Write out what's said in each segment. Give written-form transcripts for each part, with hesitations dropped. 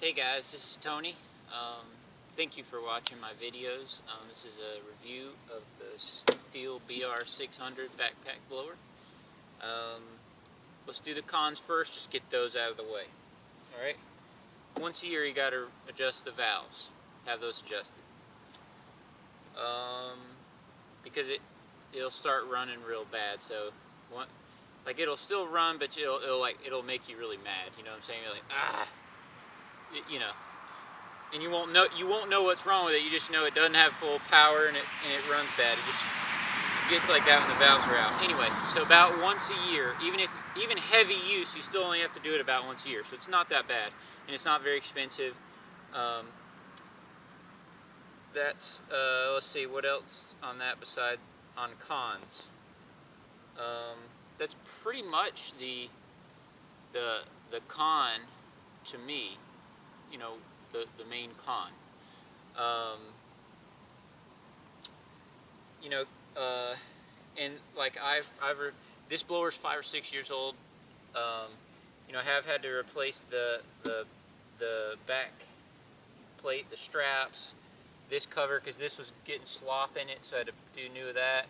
Hey guys, this is Tony. Thank you for watching my videos. This is a review of the STIHL BR 600 backpack blower. Let's do the cons first, just get those out of the way. Alright? Once a year you gotta adjust the valves. Have those adjusted. Because it'll start running real bad, so it'll still run, but it'll make you really mad. You know what I'm saying? You're like, you know, and you won't know what's wrong with it. You just know it doesn't have full power and it runs bad. It just gets like that when the valves are out. Anyway, so about once a year, even heavy use, you still only have to do it about once a year. So it's not that bad, and it's not very expensive. Let's see what else on that beside on cons. That's pretty much the con to me. You know, the main con. And like this blower's 5 or 6 years old. You know, I have had to replace the back plate, the straps, this cover, because this was getting slop in it, so I had to do new of that.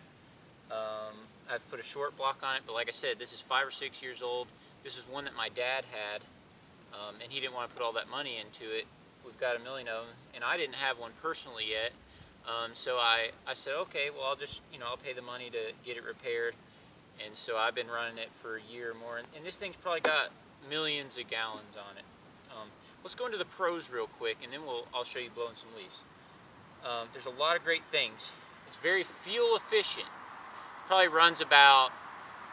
I've put a short block on it, but like I said, this is 5 or 6 years old. This is one that my dad had. And he didn't want to put all that money into it. We've got a million of them, and I didn't have one personally yet. So I said, okay, well, I'll pay the money to get it repaired. And so I've been running it for a year or more, and this thing's probably got millions of gallons on it. Let's go into the pros real quick, and then I'll show you blowing some leaves. There's a lot of great things. It's very fuel efficient. Probably runs about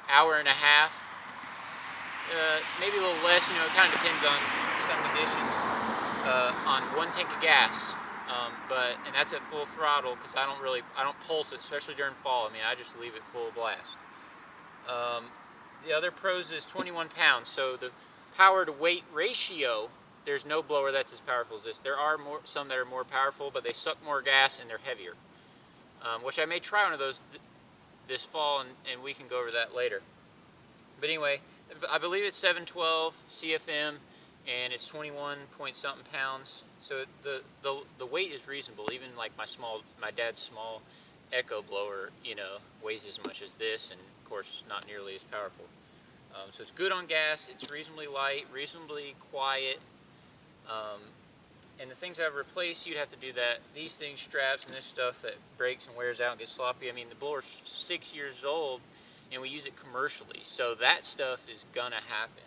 hour and a half. Maybe a little less, you know, it kind of depends on some conditions, on 1 tank of gas, and that's at full throttle, because I don't pulse it, especially during fall. I mean, I just leave it full blast. The other pros is 21 pounds, so the power to weight ratio, there's no blower that's as powerful as this. There are some that are more powerful, but they suck more gas and they're heavier, which I may try one of those this fall, and we can go over that later. But anyway, I believe it's 712 CFM, and it's 21 point something pounds. So the weight is reasonable. Even like my dad's small Echo blower, you know, weighs as much as this, and of course not nearly as powerful. So it's good on gas. It's reasonably light, reasonably quiet. And the things I've replaced, you'd have to do that. These things, straps, and this stuff that breaks and wears out and gets sloppy. I mean, the blower's 6 years old, and we use it commercially, so that stuff is gonna happen.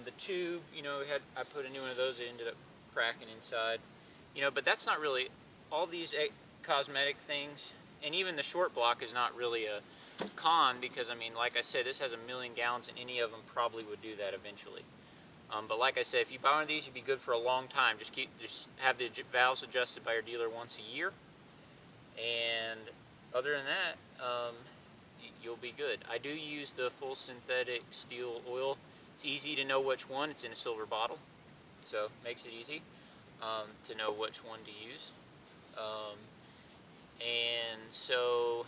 The tube, you know, I put a new one of those. It ended up cracking inside, you know. But that's not really all these cosmetic things, and even the short block is not really a con, because I mean, like I said, this has 1 million gallons, and any of them probably would do that eventually. But like I said, if you buy one of these, you'd be good for a long time. Just have the valves adjusted by your dealer once a year, and other than that, you'll be good. I do use the full synthetic STIHL oil. It's easy to know which one. It's in a silver bottle, so it makes it easy to know which one to use. And so,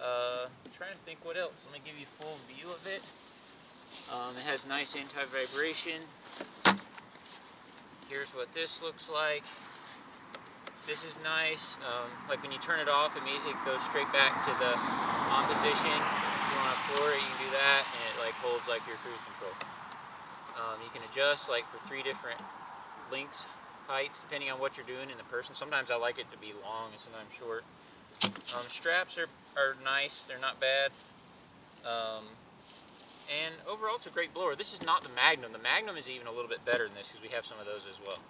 I'm trying to think what else. Let me give you a full view of it. It has nice anti-vibration. Here's what this looks like. This is nice. Like when you turn it off, it goes straight back to the on position. If you want to floor it, you can do that, and it like holds like your cruise control. You can adjust like for 3 different lengths, heights, depending on what you're doing in the person. Sometimes I like it to be long and sometimes short. Straps are nice. They're not bad. And overall, it's a great blower. This is not the Magnum. The Magnum is even a little bit better than this, because we have some of those as well.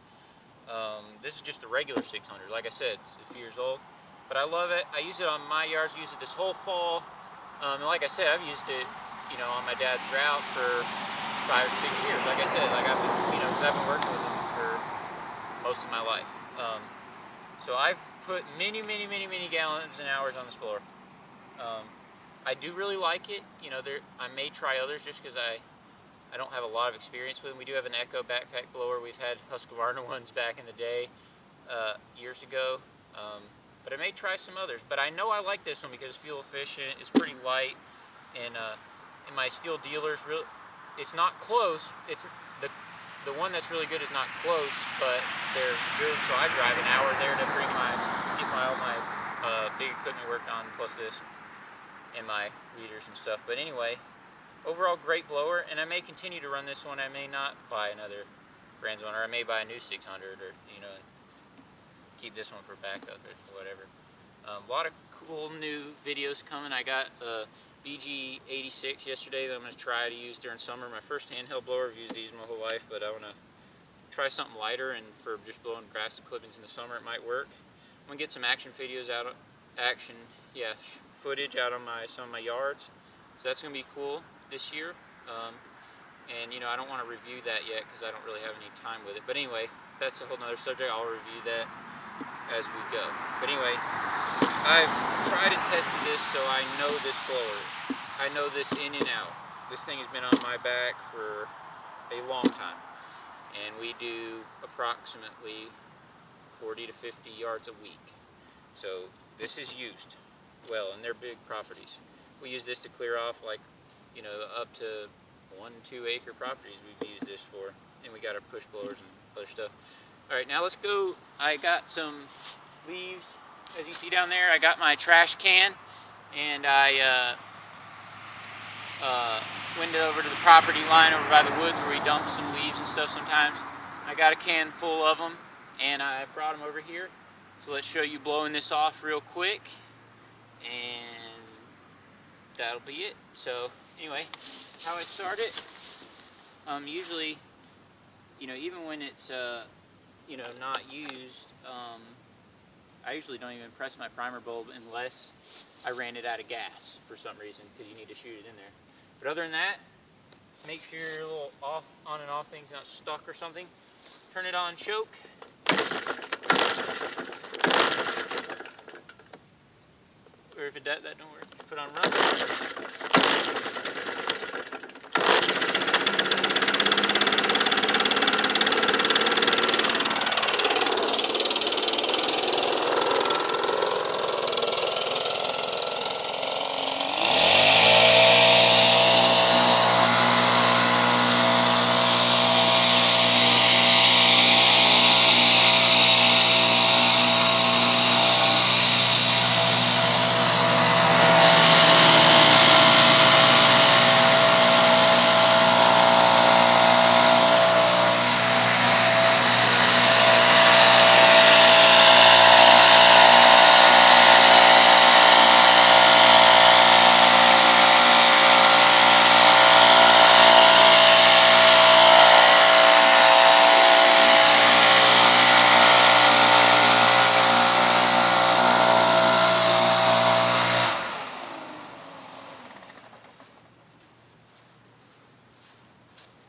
This is just the regular 600. Like I said, it's a few years old, but I love it. I use it on my yards. Use it this whole fall, and like I said, I've used it, you know, on my dad's route for 5 or 6 years. Like I said, like I've been working with him for most of my life. So I've put many gallons and hours on this blower. I do really like it. You know, I may try others just because I don't have a lot of experience with them. We do have an Echo backpack blower. We've had Husqvarna ones back in the day, years ago. But I may try some others. But I know I like this one because it's fuel efficient. It's pretty light, and in my STIHL dealers, it's not close. The the one that's really good is not close, but they're good, so I drive an hour there to bring all my big equipment worked on, plus this, and my leaders and stuff. But anyway, overall great blower, and I may continue to run this one. I may not buy another brand's one, or I may buy a new 600, or keep this one for backup or whatever. A lot of cool new videos coming. I got a BG86 yesterday that I'm going to try to use during summer. My first handheld blower. I've used these my whole life, but I want to try something lighter, and for just blowing grass clippings in the summer it might work. I'm going to get some action videos out of footage out on some of my yards. So that's going to be cool this year. And I don't want to review that yet because I don't really have any time with it. But anyway, that's a whole nother subject. I'll review that as we go. But anyway, I've tried and tested this, so I know this blower. I know this in and out. This thing has been on my back for a long time. And we do approximately 40 to 50 yards a week. So this is used well, and they're big properties. We use this to clear off up to 1-2 acre properties we've used this for. And we got our push blowers and other stuff. Alright, now let's go. I got some leaves, as you see down there. I got my trash can, and I went over to the property line over by the woods where we dump some leaves and stuff sometimes. I got a can full of them, and I brought them over here. So let's show you blowing this off real quick, and that'll be it. So anyway, how I start it, usually, even when it's not used, I usually don't even press my primer bulb unless I ran it out of gas for some reason, because you need to shoot it in there. But other than that, make sure your little on and off thing's not stuck or something. Turn it on choke. Or if that don't work, just put on run.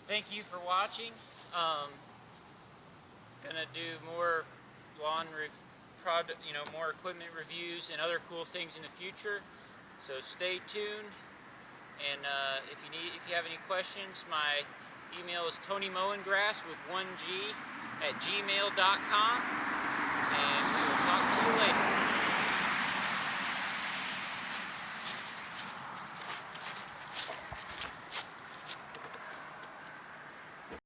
Thank you for watching. Gonna do more more equipment reviews and other cool things in the future. So stay tuned. And if you have any questions, my email is TonyMowengrass with 1G @gmail.com. And